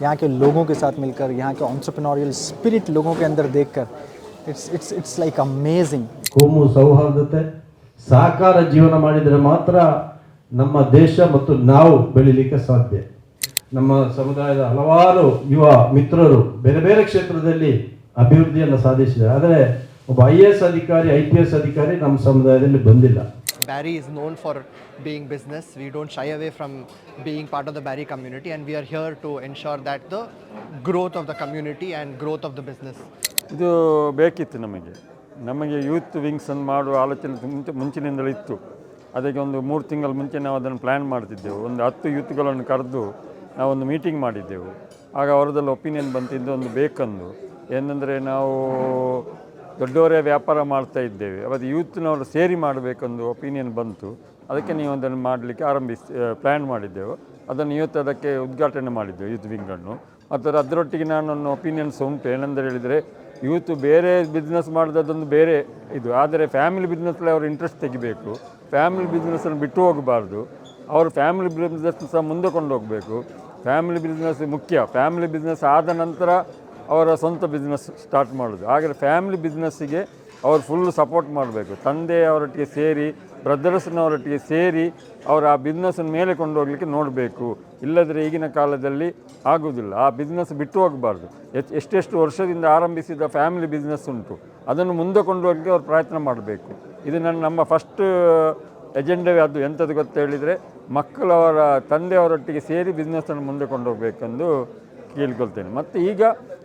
यहाँ के लोगों के साथ मिलकर, यहाँ के एंटरप्रेन्योरियल स्पिरिट लोगों के अंदर देखकर, इट्स लाइक अमेजिंग। ಕೋಮು ಸೌಹಾರ್ದತೆ ಸಹಕಾರ ಜೀವನ ಮಾಡಿದರೆ ಮಾತ್ರ ನಮ್ಮ ದೇಶ ಮತ್ತು ನಾವು ಬೆಳಿಲಿಕ್ಕೆ ಸಾಧ್ಯ. ನಮ್ಮ ಸಮುದಾಯದ ಹಲವಾರು ಯುವ ಮಿತ್ರರು ಬೇರೆ ಬೇರೆ ಕ್ಷೇತ್ರದಲ್ಲಿ ಅಭಿವೃದ್ಧಿಯನ್ನು ಸಾಧಿಸಿದ್ದಾರೆ. ಆದರೆ ಒಬ್ಬ IAS ಅಧಿಕಾರಿ IPS ಅಧಿಕಾರಿ ನಮ್ಮ ಸಮುದಾಯದಲ್ಲಿ ಬಂದಿಲ್ಲ. Barry is known for being business. We don't shy away from being part of the Barry community, and we are here to ensure that the growth of the community and growth of the business. ಇದು ಬೇಕಿತ್ತು ನಮಗೆ youth ವಿಂಗ್ಸನ್ನು ಮಾಡುವ ಆಲೋಚನೆ ಮುಂಚಿನಿಂದಲೂ ಇತ್ತು. ಅದಕ್ಕೆ ಒಂದು 3 ತಿಂಗಳ ಮುಂಚೆ ನಾವು ಅದನ್ನು ಪ್ಲ್ಯಾನ್ ಮಾಡ್ತಿದ್ದೆವು. ಒಂದು 10 ಯೂತ್ಗಳನ್ನು ಕರೆದು ನಾವೊಂದು ಮೀಟಿಂಗ್ ಮಾಡಿದ್ದೆವು. ಆಗ ಅವರದಲ್ಲಿ ಒಪಿನಿಯನ್ ಬಂತಿದ್ದು ಒಂದು ಬೇಕಂದು ಏನಂದರೆ, ನಾವು ದೊಡ್ಡವರೇ ವ್ಯಾಪಾರ ಮಾಡ್ತಾ ಇದ್ದೇವೆ, ಅವತ್ತು ಯೂತ್ನವರು ಸೇರಿ ಮಾಡಬೇಕೆಂದು ಒಪಿನಿಯನ್ ಬಂತು. ಅದಕ್ಕೆ ನೀವು ಅದನ್ನು ಮಾಡಲಿಕ್ಕೆ ಪ್ಲ್ಯಾನ್ ಮಾಡಿದ್ದೆವು. ಅದನ್ನು ಇವತ್ತು ಅದಕ್ಕೆ ಉದ್ಘಾಟನೆ ಮಾಡಿದ್ದೆವು ಯೂತ್ ವಿಂಗನ್ನು. ಮತ್ತು ಅದರೊಟ್ಟಿಗೆ ನಾನೊಂದು ಒಪಿನಿಯನ್ಸ್ ಉಂಟು. ಏನಂದರೆ ಹೇಳಿದರೆ, ಯೂತ್ ಬೇರೆ ಬಿಸ್ನೆಸ್ ಮಾಡೋದೊಂದು ಬೇರೆ ಇದು, ಆದರೆ ಫ್ಯಾಮಿಲಿ ಬಿಸ್ನೆಸ್ಸಲ್ಲಿ ಅವರು ಇಂಟ್ರೆಸ್ಟ್ ತೆಗಿಬೇಕು. ಫ್ಯಾಮಿಲಿ ಬಿಸ್ನೆಸ್ಸನ್ನು ಬಿಟ್ಟು ಹೋಗಬಾರ್ದು. ಅವರು ಫ್ಯಾಮಿಲಿ ಬಿಸ್ನೆಸ್ ಸಹ ಮುಂದೆ ಕೊಂಡು ಹೋಗಬೇಕು. ಫ್ಯಾಮಿಲಿ ಬಿಸ್ನೆಸ್ ಮುಖ್ಯ. ಫ್ಯಾಮಿಲಿ ಬಿಸ್ನೆಸ್ ಆದ ನಂತರ ಅವರ ಸ್ವಂತ ಬಿಸ್ನೆಸ್ ಸ್ಟಾರ್ಟ್ ಮಾಡೋದು. ಹಾಗೆ ಫ್ಯಾಮಿಲಿ ಬಿಸ್ನೆಸ್ಸಿಗೆ ಅವರು ಫುಲ್ ಸಪೋರ್ಟ್ ಮಾಡಬೇಕು. ತಂದೆಯವರೊಟ್ಟಿಗೆ ಸೇರಿ, ಬ್ರದರ್ಸ್ನವರೊಟ್ಟಿಗೆ ಸೇರಿ ಅವರು ಆ ಬಿಸ್ನೆಸ್ಸನ್ನು ಮೇಲೆ ಕೊಂಡು ಹೋಗಲಿಕ್ಕೆ ನೋಡಬೇಕು. ಇಲ್ಲದ್ರೆ ಈಗಿನ ಕಾಲದಲ್ಲಿ ಆಗುವುದಿಲ್ಲ. ಆ ಬಿಸ್ನೆಸ್ ಬಿಟ್ಟು ಹೋಗಬಾರ್ದು. ಎಷ್ಟೆಷ್ಟು ವರ್ಷದಿಂದ ಆರಂಭಿಸಿದ ಫ್ಯಾಮಿಲಿ ಬಿಸ್ನೆಸ್ ಉಂಟು, ಅದನ್ನು ಮುಂದೆ ಕೊಂಡು ಹೋಗಲಿಕ್ಕೆ ಅವರು ಪ್ರಯತ್ನ ಮಾಡಬೇಕು. ಇದು ನಮ್ಮ ಫಸ್ಟ್ ಎಜೆಂಡವೇ ಅದು. ಎಂಥದ್ದು ಗೊತ್ತ ಹೇಳಿದರೆ, ಮಕ್ಕಳವರ ತಂದೆಯವರೊಟ್ಟಿಗೆ ಸೇರಿ ಬಿಸ್ನೆಸ್ಸನ್ನು ಮುಂದೆ ಕೊಂಡು ಹೋಗಬೇಕೆಂದು ಕೇಳ್ಕೊಳ್ತೇನೆ. ಮತ್ತು ಈಗ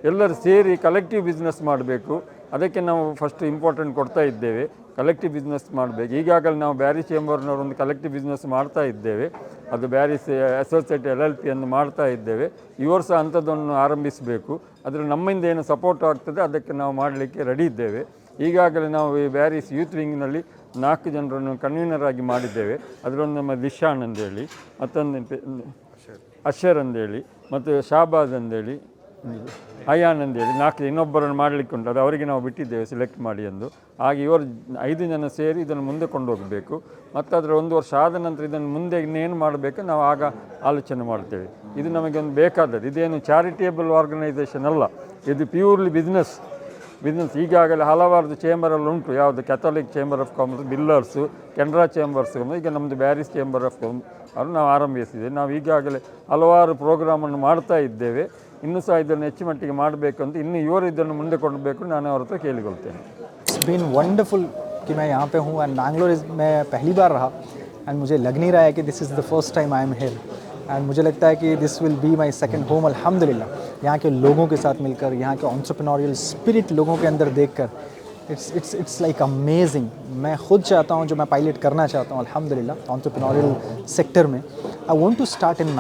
ಎಲ್ಲರೂ ಸೇರಿ ಕಲೆಕ್ಟಿವ್ ಬಿಸ್ನೆಸ್ ಮಾಡಬೇಕು. ಅದಕ್ಕೆ ನಾವು ಫಸ್ಟ್ ಇಂಪಾರ್ಟೆಂಟ್ ಕೊಡ್ತಾ ಇದ್ದೇವೆ. ಕಲೆಕ್ಟಿವ್ ಬಿಸ್ನೆಸ್ ಮಾಡಬೇಕು. ಈಗಾಗಲೇ ನಾವು ಬ್ಯಾರಿ ಚೇಂಬರ್ನವರೊಂದು ಕಲೆಕ್ಟಿವ್ ಬಿಸ್ನೆಸ್ ಮಾಡ್ತಾ ಇದ್ದೇವೆ. ಅದು ಬ್ಯಾರಿಸ್ ಅಸೋಸಿಯೇಟ್ LLP ಅನ್ನು ಮಾಡ್ತಾ ಇದ್ದೇವೆ. ಇವರು ಸಹ ಅಂಥದ್ದನ್ನು ಆರಂಭಿಸಬೇಕು. ಅದರ ನಮ್ಮಿಂದ ಏನು ಸಪೋರ್ಟ್ ಆಗ್ತದೆ ಅದಕ್ಕೆ ನಾವು ಮಾಡಲಿಕ್ಕೆ ರೆಡಿ ಇದ್ದೇವೆ. ಈಗಾಗಲೇ ನಾವು ಈ ಬ್ಯಾರಿಸ್ ಯೂತ್ ವಿಂಗ್ನಲ್ಲಿ 4 ಜನರನ್ನು ಕನ್ವೀನರ್ ಆಗಿ ಮಾಡಿದ್ದೇವೆ. ಅದರೊಂದು ನಮ್ಮ ದಿಶಾನ್ ಅಂದೇಳಿ, ಮತ್ತೊಂದು ಅಶರ್ ಅಂದೇಳಿ, ಮತ್ತು ಶಾಬಾದ್ ಅಂದೇಳಿ, ಅಯಾನ್ ಅಂದೇಳಿ 4 ಇನ್ನೊಬ್ಬರನ್ನು ಮಾಡಲಿಕ್ಕೆ ಉಂಟು. ಅದು ಅವರಿಗೆ ನಾವು ಬಿಟ್ಟಿದ್ದೇವೆ ಸೆಲೆಕ್ಟ್ ಮಾಡಿ ಎಂದು. ಹಾಗೆ ಇವರು 5 ಜನ ಸೇರಿ ಇದನ್ನು ಮುಂದೆ ಕೊಂಡು ಹೋಗಬೇಕು. ಮತ್ತು ಅದರ 1 ವರ್ಷ ಆದ ನಂತರ ಇದನ್ನು ಮುಂದೆ ಇನ್ನೇನು ಮಾಡಬೇಕು ನಾವು ಆಗ ಆಲೋಚನೆ ಮಾಡ್ತೇವೆ. ಇದು ನಮಗೆ ಒಂದು ಬೇಕಾದದ್ದು. ಇದೇನು ಚಾರಿಟೇಬಲ್ ಆರ್ಗನೈಸೇಷನ್ ಅಲ್ಲ, ಇದು ಪ್ಯೂರ್ಲಿ ಬಿಸ್ನೆಸ್. ಈಗಾಗಲೇ ಹಲವಾರು ಚೇಂಬರಲ್ಲಿ ಉಂಟು. ಯಾವುದು ಕ್ಯಾಥೋಲಿಕ್ ಚೇಂಬರ್ ಆಫ್ ಕಾಮರ್ಸ್, ಬಿಲ್ಲರ್ಸು, ಕೆನರಾ ಚೇಂಬರ್ಸ್, ಈಗ ನಮ್ಮದು ಬ್ಯಾರಿಸ್ ಚೇಂಬರ್ ಆಫ್ ಕಾಮರ್ಸ್ ಅದು ನಾವು ಆರಂಭಿಸಿದ್ದೇವೆ. ನಾವು ಈಗಾಗಲೇ ಹಲವಾರು ಪ್ರೋಗ್ರಾಮನ್ನು ಮಾಡ್ತಾ ಇದ್ದೇವೆ. ಇನ್ನೂ ಸಹ ಇದನ್ನು ಹೆಚ್ಚು ಮಟ್ಟಿಗೆ ಮಾಡಬೇಕಂತ, ಇನ್ನು ಇವರು ಇದನ್ನು ಮುಂದೆ ಕೊಡಬೇಕು ನಾನು ಅವ್ರ ಹತ್ರ ಕೇಳಿಕೊಳ್ತೇನೆ. इट्स बीन वंडरफुल कि मैं यहाँ पे हूँ एंड बैंगलोर मैं पहली बार रहा एंड मुझे लग नहीं रहा है कि this is the first time I am here and मुझे लगता है कि this will be my second home अल्हम्दुलिल्लाह। यहाँ के लोगों के साथ मिलकर, यहाँ के एंटरप्रेन्योरियल स्पिरिट लोगों के अंदर देखकर, इट्स लाइक अमेजिंग। मैं खुद चाहता हूँ, जो मैं पायलट करना चाहता हूँ अल्हम्दुलिल्लाह एंटरप्रेन्योरियल सेक्टर में, I want to start in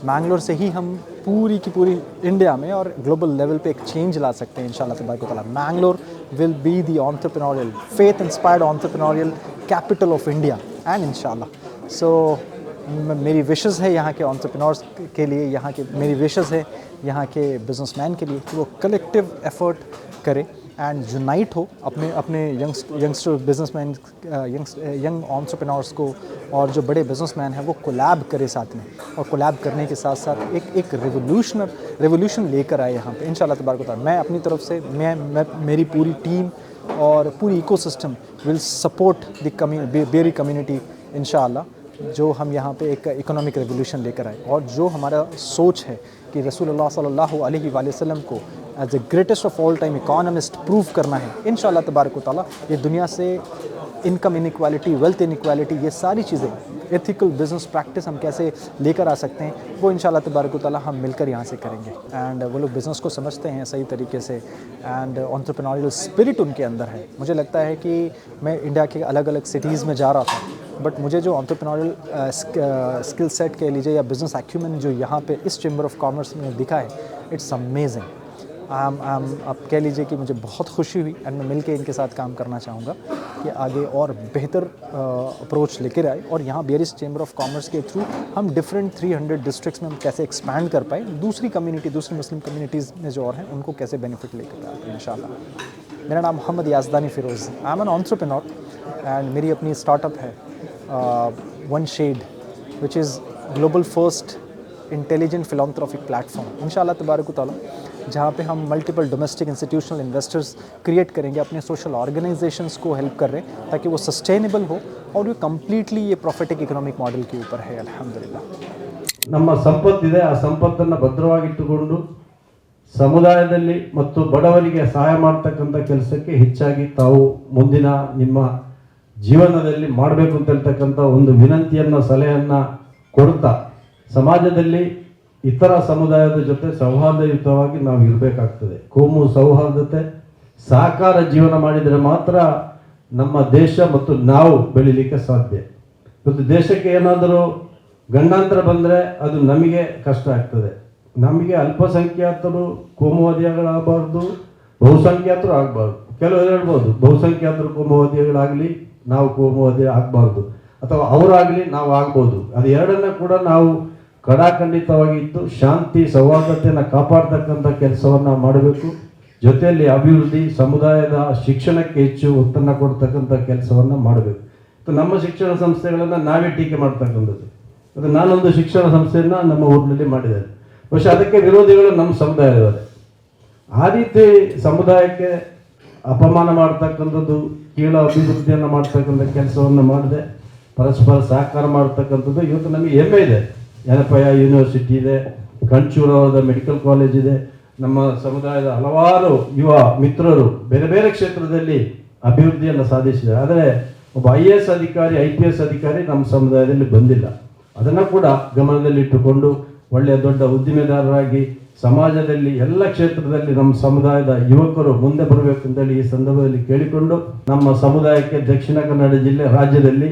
Mangalore से ही हम पूरी की पूरी इंडिया में और ग्लोबल लेवल पे एक चेंज ला सकते हैं इंशाल्लाह तबारक व तआला। Mangalore will be the entrepreneurial, faith inspired entrepreneurial capital of India and इंशाल्लाह। सो मेरी विशेस है यहाँ के एंटरप्रेन्योर्स के लिए, यहाँ के मेरी विशेस है यहाँ के बिजनेसमैन के लिए कि वो कलेक्टिव एफर्ट करें एंड यूनाइट हो अपने यंगस्टर बिजनेसमैन, यंग एंटरप्रेन्योर्स को, और जो बड़े बिजनेसमैन हैं वो कोलैब करें साथ में, और कोलैब करने के साथ साथ एक रेवोल्यूशन लेकर आए यहाँ पे इंशाल्लाह तबारक व तआला। मैं अपनी तरफ से मेरी पूरी टीम और पूरी ecosystem will support the Beary community इंशाल्लाह, जो हम यहाँ पे एक इकोनॉमिक रेवोल्यूशन लेकर आए। और जो हमारा सोच है कि रसूलुल्लाह सल्लल्लाहु अलैहि वसल्लम को as a greatest of all time economist prove करना है इंशाल्लाह तबारक व तआला। ये दुनिया से इनकम इनइक्वालिटी, वेल्थ इनइक्वालिटी, ये सारी चीज़ें, एथिकल बिजनेस प्रैक्टिस हम कैसे लेकर आ सकते हैं, वो इंशाल्लाह तबारक व तआला हम मिलकर यहाँ से करेंगे। एंड वो लोग बिज़नेस को समझते हैं सही तरीके से एंड एंटरप्रेन्योरियल स्पिरिट उनके अंदर है। मुझे लगता है कि मैं इंडिया के अलग अलग सिटीज़ में जा रहा था, बट मुझे जो एंटरप्रेन्योरियल स्किल सेट कह लीजिए या बिज़नेस एक्यूमेन जो यहाँ पे इस चेंबर ऑफ कॉमर्स में दिखा है, इट्स अमेजिंग। आप कह लीजिए कि मुझे बहुत खुशी हुई एंड मैं मिलके इनके साथ काम करना चाहूँगा कि आगे और बेहतर अप्रोच लेकर आए, और यहाँ बियरिस चेंबर ऑफ कॉमर्स के थ्रू हम डिफरेंट 300 डिस्ट्रिक्ट्स में हम कैसे एक्सपैंड कर पाए, दूसरी मुस्लिम कम्युनिटीज़ में जो और हैं उनको कैसे बेनिफिट लेकर आए इंशाल्लाह। मेरा नाम Mohammed Yazdani Firoz, I am an entrepreneur and मेरी अपनी स्टार्टअप है One Shed, which is global first intelligent philanthropic platform इंशाल्लाह तबारक ताला, जहाँ पे हम multiple domestic institutional investors create करेंगे, अपने सोशल ऑर्गेनाइजेशंस को हेल्प कर रहे हैं ताकि वो सस्टेनेबल हो और ये कम्प्लीटली ये प्रॉफिटिक इकोनॉमिक मॉडल के ऊपर है अल्हम्दुलिल्लाह। ನಮ್ಮ ಸಂಪತ್ತಿದೆ, ಆ ಸಂಪತ್ತನ್ನು ಭದ್ರವಾಗಿಟ್ಟುಕೊಂಡು ಸಮುದಾಯದಲ್ಲಿ ಮತ್ತು ಬಡವರಿಗೆ ಸಹಾಯ ಮಾಡ್ತಕ್ಕಂಥ ಕೆಲಸಕ್ಕೆ ಹೆಚ್ಚಾಗಿ ತಾವು ಮುಂದಿನ ನಿಮ್ಮ ಜೀವನದಲ್ಲಿ ಮಾಡಬೇಕು ಅಂತ ಹೇಳ್ತಕ್ಕಂಥ ಒಂದು ವಿನಂತಿಯನ್ನು, ಸಲಹೆಯನ್ನು ಕೊಡ್ತಾ ಸಮಾಜದಲ್ಲಿ ಇತರ ಸಮುದಾಯದ ಜೊತೆ ಸೌಹಾರ್ದಯುತವಾಗಿ ನಾವು ಇರಬೇಕಾಗ್ತದೆ. ಕೋಮು ಸೌಹಾರ್ದತೆ ಸಹಕಾರ ಜೀವನ ಮಾಡಿದರೆ ಮಾತ್ರ ನಮ್ಮ ದೇಶ ಮತ್ತು ನಾವು ಬೆಳಿಲಿಕ್ಕೆ ಸಾಧ್ಯ. ಇವತ್ತು ದೇಶಕ್ಕೆ ಏನಾದರೂ ಗಂಡಾಂತರ ಬಂದರೆ ಅದು ನಮಗೆ ಕಷ್ಟ ಆಗ್ತದೆ. ನಮಗೆ ಅಲ್ಪಸಂಖ್ಯಾತರು ಕೋಮುವಾದಿಗಳಾಗಬಾರ್ದು, ಬಹುಸಂಖ್ಯಾತರು ಆಗಬಾರ್ದು. ಕೆಲವರು ಹೇಳ್ಬೋದು ಬಹುಸಂಖ್ಯಾತರು ಕೋಮುವಾದಿಗಳಾಗಲಿ ನಾವು ಕೋಮುವಾದಿ ಆಗಬಾರ್ದು, ಅಥವಾ ಅವರಾಗಲಿ ನಾವು ಆಗ್ಬೋದು. ಅದು ಎರಡನ್ನ ಕೂಡ ನಾವು ಕಡಾಖಂಡಿತವಾಗಿ ಇದ್ದು ಶಾಂತಿ ಸೌಹಾರ್ದತೆಯನ್ನು ಕಾಪಾಡ್ತಕ್ಕಂಥ ಕೆಲಸವನ್ನು ಮಾಡಬೇಕು. ಜೊತೆಯಲ್ಲಿ ಅಭಿವೃದ್ಧಿ, ಸಮುದಾಯದ ಶಿಕ್ಷಣಕ್ಕೆ ಹೆಚ್ಚು ಒತ್ತನ್ನು ಕೊಡ್ತಕ್ಕಂಥ ಕೆಲಸವನ್ನು ಮಾಡಬೇಕು. ನಮ್ಮ ಶಿಕ್ಷಣ ಸಂಸ್ಥೆಗಳನ್ನು ನಾವೇ ಟೀಕೆ ಮಾಡ್ತಕ್ಕಂಥದ್ದು. ಅದು ನಾನೊಂದು ಶಿಕ್ಷಣ ಸಂಸ್ಥೆಯನ್ನು ನಮ್ಮ ಊರಿನಲ್ಲಿ ಮಾಡಿದ್ದೇನೆ. ಬಹುಶಃ ಅದಕ್ಕೆ ವಿರೋಧಿಗಳು ನಮ್ಮ ಸಮುದಾಯದವರೇ. ಆ ರೀತಿ ಸಮುದಾಯಕ್ಕೆ ಅಪಮಾನ ಮಾಡ್ತಕ್ಕಂಥದ್ದು, ಕೀಳು ಅಭಿವೃದ್ಧಿಯನ್ನು ಮಾಡ್ತಕ್ಕಂಥ ಕೆಲಸವನ್ನು ಮಾಡದೆ ಪರಸ್ಪರ ಸಹಕಾರ ಮಾಡ್ತಕ್ಕಂಥದ್ದು ಇವತ್ತು ನಮಗೆ ಹೆಮ್ಮೆ ಇದೆ. ಯನಪಯ್ಯ ಯೂನಿವರ್ಸಿಟಿ ಇದೆ, ಕಂಚೂರವರದ ಮೆಡಿಕಲ್ ಕಾಲೇಜ್ ಇದೆ. ನಮ್ಮ ಸಮುದಾಯದ ಹಲವಾರು ಯುವ ಮಿತ್ರರು ಬೇರೆ ಬೇರೆ ಕ್ಷೇತ್ರದಲ್ಲಿ ಅಭಿವೃದ್ಧಿಯನ್ನು ಸಾಧಿಸಿದ್ದಾರೆ. ಆದರೆ ಒಬ್ಬ IAS ಅಧಿಕಾರಿ, IPS ಅಧಿಕಾರಿ ನಮ್ಮ ಸಮುದಾಯದಲ್ಲಿ ಬಂದಿಲ್ಲ. ಅದನ್ನು ಕೂಡ ಗಮನದಲ್ಲಿಟ್ಟುಕೊಂಡು ಒಳ್ಳೆಯ ದೊಡ್ಡ ಉದ್ದಿಮೆದಾರರಾಗಿ ಸಮಾಜದಲ್ಲಿ ಎಲ್ಲ ಕ್ಷೇತ್ರದಲ್ಲಿ ನಮ್ಮ ಸಮುದಾಯದ ಯುವಕರು ಮುಂದೆ ಬರಬೇಕು ಅಂತೇಳಿ ಈ ಸಂದರ್ಭದಲ್ಲಿ ಕೇಳಿಕೊಂಡು, ನಮ್ಮ ಸಮುದಾಯಕ್ಕೆ ದಕ್ಷಿಣ ಕನ್ನಡ ಜಿಲ್ಲೆ ರಾಜ್ಯದಲ್ಲಿ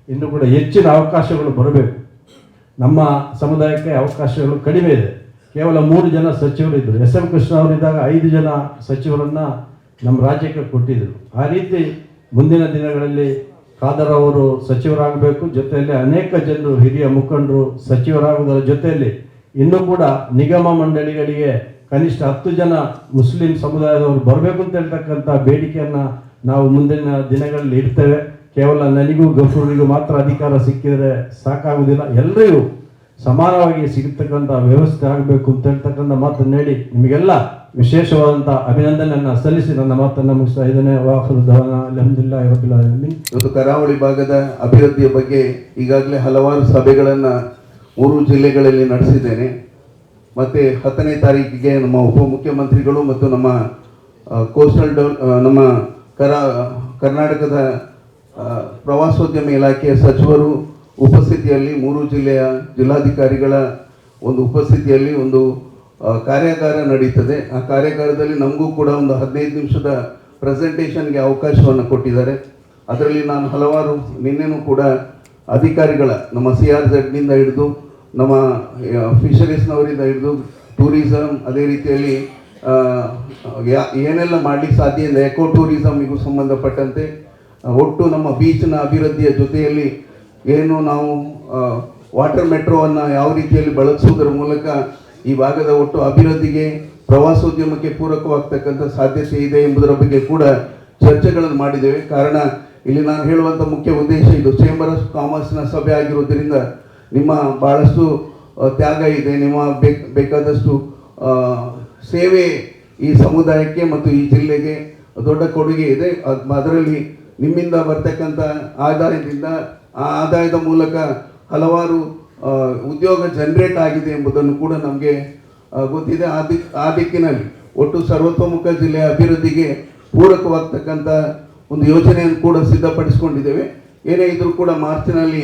ಇನ್ನೂ ಕೂಡ ಹೆಚ್ಚಿನ ಅವಕಾಶಗಳು ಬರಬೇಕು. ನಮ್ಮ ಸಮುದಾಯಕ್ಕೆ ಅವಕಾಶಗಳು ಕಡಿಮೆ ಇದೆ. ಕೇವಲ 3 ಜನ ಸಚಿವರಿದ್ದರು. SM ಕೃಷ್ಣ ಅವರಿದ್ದಾಗ 5 ಜನ ಸಚಿವರನ್ನು ನಮ್ಮ ರಾಜ್ಯಕ್ಕೆ ಕೊಟ್ಟಿದ್ದರು. ಆ ರೀತಿ ಮುಂದಿನ ದಿನಗಳಲ್ಲಿ ಖಾದರ್ ಅವರು ಸಚಿವರಾಗಬೇಕು. ಜೊತೆಯಲ್ಲಿ ಅನೇಕ ಜನರು, ಹಿರಿಯ ಮುಖಂಡರು ಸಚಿವರಾಗುವುದರ ಜೊತೆಯಲ್ಲಿ ಇನ್ನೂ ಕೂಡ ನಿಗಮ ಮಂಡಳಿಗಳಿಗೆ ಕನಿಷ್ಠ 10 ಜನ ಮುಸ್ಲಿಂ ಸಮುದಾಯದವರು ಬರಬೇಕು ಅಂತ ಹೇಳ್ತಕ್ಕಂಥ ಬೇಡಿಕೆಯನ್ನು ನಾವು ಮುಂದಿನ ದಿನಗಳಲ್ಲಿ ಇಡ್ತೇವೆ. ಕೇವಲ ನನಗೂ ಗಫೂರಿಗೂ ಮಾತ್ರ ಅಧಿಕಾರ ಸಿಕ್ಕಿದರೆ ಸಾಕಾಗುವುದಿಲ್ಲ, ಎಲ್ಲರಿಗೂ ಸಮಾನವಾಗಿ ಸಿಗತಕ್ಕಂಥ ವ್ಯವಸ್ಥೆ ಆಗಬೇಕು ಅಂತ ಹೇಳ್ತಕ್ಕಂಥ ಮಾತನ್ನು ಹೇಳಿ ನಿಮಗೆಲ್ಲ ವಿಶೇಷವಾದಂಥ ಅಭಿನಂದನೆಯನ್ನು ಸಲ್ಲಿಸಿ ನನ್ನ ಮಾತನ್ನು ಮುಗಿಸ್ತಾ ಇದ್ದೇನೆ. ಅಲ್ಹಮ್ದುಲಿಲ್ಲಾಹಿ ರಬ್ಬಿಲ್ ಆಲಮೀನ್. ಇವತ್ತು ಕರಾವಳಿ ಭಾಗದ ಅಭಿವೃದ್ಧಿಯ ಬಗ್ಗೆ ಈಗಾಗಲೇ ಹಲವಾರು ಸಭೆಗಳನ್ನು 3 ಜಿಲ್ಲೆಗಳಲ್ಲಿ ನಡೆಸಿದ್ದೇನೆ. ಮತ್ತು 10ನೇ ತಾರೀಕಿಗೆ ನಮ್ಮ ಉಪಮುಖ್ಯಮಂತ್ರಿಗಳು ಮತ್ತು ನಮ್ಮ ಕೋಸ್ಟಲ್ ನಮ್ಮ ಕರ್ನಾಟಕದ ಪ್ರವಾಸೋದ್ಯಮ ಇಲಾಖೆಯ ಸಚಿವರು ಉಪಸ್ಥಿತಿಯಲ್ಲಿ 3 ಜಿಲ್ಲೆಯ ಜಿಲ್ಲಾಧಿಕಾರಿಗಳ ಒಂದು ಉಪಸ್ಥಿತಿಯಲ್ಲಿ ಒಂದು ಕಾರ್ಯಾಗಾರ ನಡೀತದೆ. ಆ ಕಾರ್ಯಾಗಾರದಲ್ಲಿ ನಮಗೂ ಕೂಡ ಒಂದು 15 ನಿಮಿಷದ ಪ್ರೆಸೆಂಟೇಷನ್ಗೆ ಅವಕಾಶವನ್ನು ಕೊಟ್ಟಿದ್ದಾರೆ. ಅದರಲ್ಲಿ ನಾನು ಹಲವಾರು ನಿನ್ನೆನೂ ಕೂಡ ಅಧಿಕಾರಿಗಳ ನಮ್ಮ CRZನಿಂದ ಹಿಡಿದು ನಮ್ಮ ಫಿಶರೀಸ್ನವರಿಂದ ಹಿಡಿದು ಟೂರಿಸಮ್, ಅದೇ ರೀತಿಯಲ್ಲಿ ಏನೆಲ್ಲ ಮಾಡಲಿಕ್ಕೆ ಸಾಧ್ಯ ಇದೆ, ಎಕೋ ಟೂರಿಸಮ್ಗೂ ಸಂಬಂಧಪಟ್ಟಂತೆ ಒಟ್ಟು ನಮ್ಮ ಬೀಚ್ನ ಅಭಿವೃದ್ಧಿಯ ಜೊತೆಯಲ್ಲಿ ಏನು ನಾವು ವಾಟರ್ ಮೆಟ್ರೋವನ್ನು ಯಾವ ರೀತಿಯಲ್ಲಿ ಬಳಸುವುದರ ಮೂಲಕ ಈ ಭಾಗದ ಒಟ್ಟು ಅಭಿವೃದ್ಧಿಗೆ, ಪ್ರವಾಸೋದ್ಯಮಕ್ಕೆ ಪೂರಕವಾಗ್ತಕ್ಕಂಥ ಸಾಧ್ಯತೆ ಇದೆ ಎಂಬುದರ ಬಗ್ಗೆ ಕೂಡ ಚರ್ಚೆಗಳನ್ನು ಮಾಡಿದ್ದೇವೆ. ಕಾರಣ ಇಲ್ಲಿ ನಾನು ಹೇಳುವಂಥ ಮುಖ್ಯ ಉದ್ದೇಶ ಇದು ಚೇಂಬರ್ ಆಫ್ ಕಾಮರ್ಸ್ನ ಸಭೆ ಆಗಿರೋದ್ರಿಂದ ನಿಮ್ಮ ಭಾಳಷ್ಟು ತ್ಯಾಗ ಇದೆ, ನಿಮ್ಮ ಬೇಕಾದಷ್ಟು ಸೇವೆ ಈ ಸಮುದಾಯಕ್ಕೆ ಮತ್ತು ಈ ಜಿಲ್ಲೆಗೆ ದೊಡ್ಡ ಕೊಡುಗೆ ಇದೆ. ಅದರಲ್ಲಿ ನಿಮ್ಮಿಂದ ಬರ್ತಕ್ಕಂಥ ಆದಾಯದಿಂದ, ಆ ಆದಾಯದ ಮೂಲಕ ಹಲವಾರು ಉದ್ಯೋಗ ಜನರೇಟ್ ಆಗಿದೆ ಎಂಬುದನ್ನು ಕೂಡ ನಮಗೆ ಗೊತ್ತಿದೆ. ಆ ದಿಕ್ಕಿನಲ್ಲಿ ಒಟ್ಟು ಸರ್ವತೋಮುಖ ಜಿಲ್ಲೆಯ ಅಭಿವೃದ್ಧಿಗೆ ಪೂರಕವಾಗ್ತಕ್ಕಂಥ ಒಂದು ಯೋಜನೆಯನ್ನು ಕೂಡ ಸಿದ್ಧಪಡಿಸಿಕೊಂಡಿದ್ದೇವೆ. ಏನೇ ಇದ್ರೂ ಕೂಡ ಮಾರ್ಚ್ನಲ್ಲಿ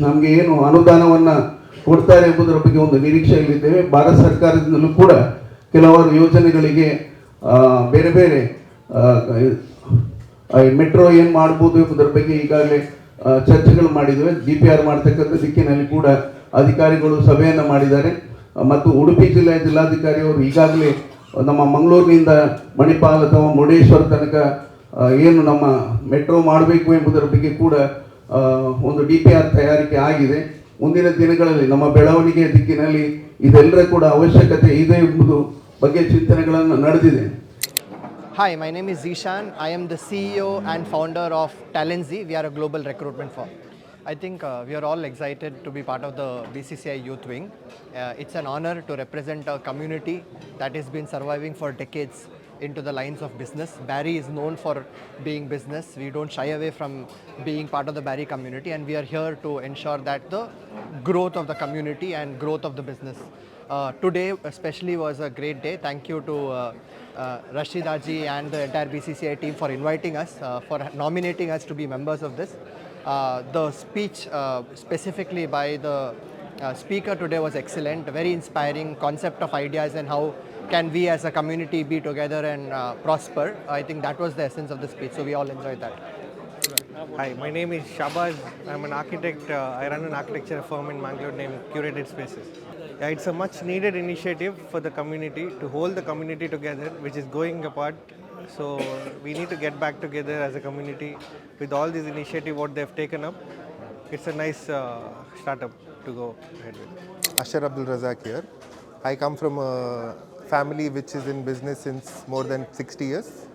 ನಮಗೆ ಏನು ಅನುದಾನವನ್ನು ಕೊಡ್ತಾರೆ ಎಂಬುದರ ಬಗ್ಗೆ ಒಂದು ನಿರೀಕ್ಷೆಯಲ್ಲಿದ್ದೇವೆ. ಭಾರತ ಸರ್ಕಾರದಿಂದಲೂ ಕೂಡ ಕೆಲವಾರು ಯೋಜನೆಗಳಿಗೆ ಬೇರೆ ಬೇರೆ ಮೆಟ್ರೋ ಏನು ಮಾಡ್ಬೋದು ಎಂಬುದರ ಬಗ್ಗೆ ಈಗಾಗಲೇ ಚರ್ಚೆಗಳು ಮಾಡಿದ್ದೇವೆ. DPR ಮಾಡ್ತಕ್ಕಂಥ ದಿಕ್ಕಿನಲ್ಲಿ ಕೂಡ ಅಧಿಕಾರಿಗಳು ಸಭೆಯನ್ನು ಮಾಡಿದ್ದಾರೆ. ಮತ್ತು ಉಡುಪಿ ಜಿಲ್ಲೆಯ ಜಿಲ್ಲಾಧಿಕಾರಿ ಅವರು ಈಗಾಗಲೇ ನಮ್ಮ ಮಂಗಳೂರಿನಿಂದ ಮಣಿಪಾಲ್ ಅಥವಾ ಮುರುಡೇಶ್ವರ ತನಕ ಏನು ನಮ್ಮ ಮೆಟ್ರೋ ಮಾಡಬೇಕು ಎಂಬುದರ ಬಗ್ಗೆ ಕೂಡ ಒಂದು DPR ತಯಾರಿಕೆ ಆಗಿದೆ. ಮುಂದಿನ ದಿನಗಳಲ್ಲಿ ನಮ್ಮ ಬೆಳವಣಿಗೆಯ ದಿಕ್ಕಿನಲ್ಲಿ ಇದೆಲ್ಲರ ಕೂಡ ಅವಶ್ಯಕತೆ ಇದೆ ಎಂಬುದು ಬಗ್ಗೆ ಚಿಂತನೆಗಳನ್ನು ನಡೆದಿದೆ. Hi, my name is Zishan. I am the CEO and founder of Talenzy. We are a global recruitment firm. I think we are all excited to be part of the BCCI Youth Wing. It's an honor to represent a community that has been surviving for decades into the lines of business. Barry is known for being business. We don't shy away from being part of the Barry community, and we are here to ensure that the growth of the community and growth of the business. Today especially was a great day. Thank you to Rashid Aji and the entire BCCI team for inviting us, for nominating us to be members of this. The speech specifically by the speaker today was excellent, very inspiring concept of ideas and how can we as a community be together and prosper. I think that was the essence of the speech, so we all enjoyed that. Hi, my name is Shabaz. I'm an architect. I run an architecture firm in Mangalore named Curated Spaces. Yeah, it's a much needed initiative for the community to hold the community together, which is going apart. So we need to get back together as a community with all these initiative what they've taken up. It's a nice startup to go ahead with. Ashar Abdul Razak here. I come from a family which is in business since more than 60 years.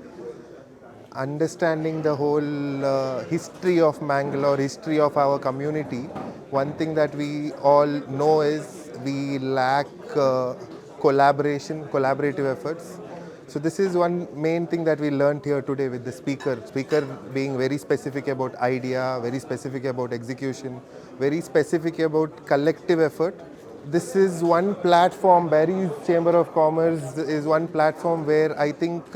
Understanding the whole history of Mangalore, history of our community, one thing that we all know is we lack collaborative efforts. So this is one main thing that we learned here today with the speaker being very specific about idea, very specific about execution, very specific about collective effort. This is one platform, Barry's Chamber of Commerce is one platform where I think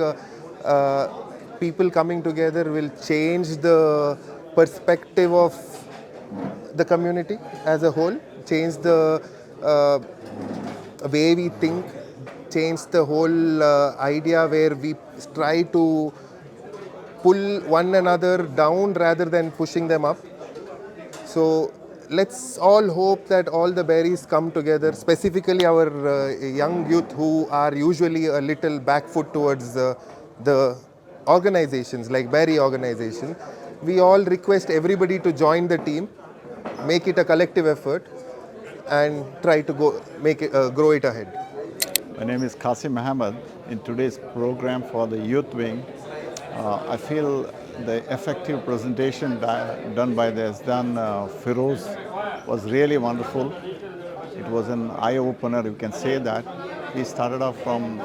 people coming together will change the perspective of the community as a whole, change the way we think, change the whole idea where we try to pull one another down rather than pushing them up. So let's all hope that all the Barrys come together, specifically our young youth who are usually a little back foot towards the organizations like Barry organization. We all request everybody to join the team, make it a collective effort and try to grow it ahead. My name is Qasim Ahmed. In today's program for the Youth Wing, I feel the effective presentation done by the Asdan Firoz was really wonderful. It was an eye-opener, you can say that. He started off from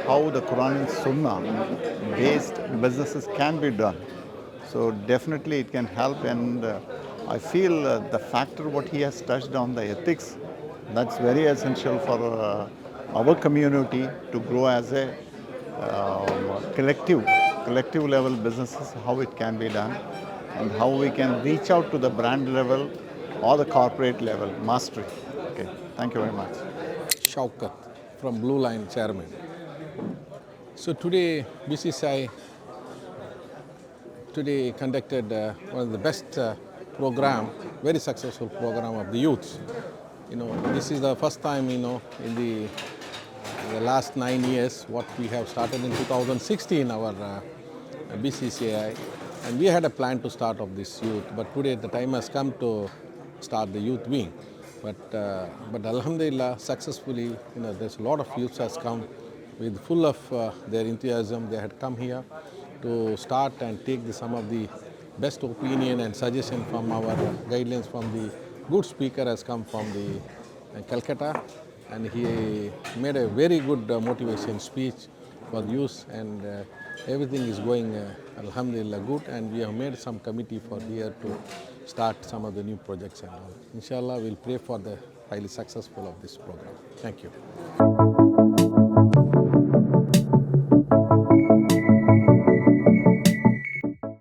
how the Quran and Sunnah based businesses can be done. So definitely it can help, and I feel the factor what he has touched on, the ethics, that's very essential for our community to grow as a collective level businesses, how it can be done and how we can reach out to the brand level or the corporate level, mastery. Okay, thank you very much. Shaukat from Blue Line Chairman. So today BCCI conducted one of the best program, very successful program of the youth. This is the first time, in the last 9 years, what we have started in 2016, our BCCI, and we had a plan to start off this youth, but today the time has come to start the youth wing. But Alhamdulillah, successfully, there's a lot of youths has come with full of their enthusiasm. They had come here to start and take some of the best opinion and suggestion from our guidelines from the good speaker has come from the Calcutta, and he made a very good motivation speech for youth, and everything is going Alhamdulillah good, and we have made some committee for here to start some of the new projects and all. Inshallah, we'll pray for the highly successful of this program. Thank you.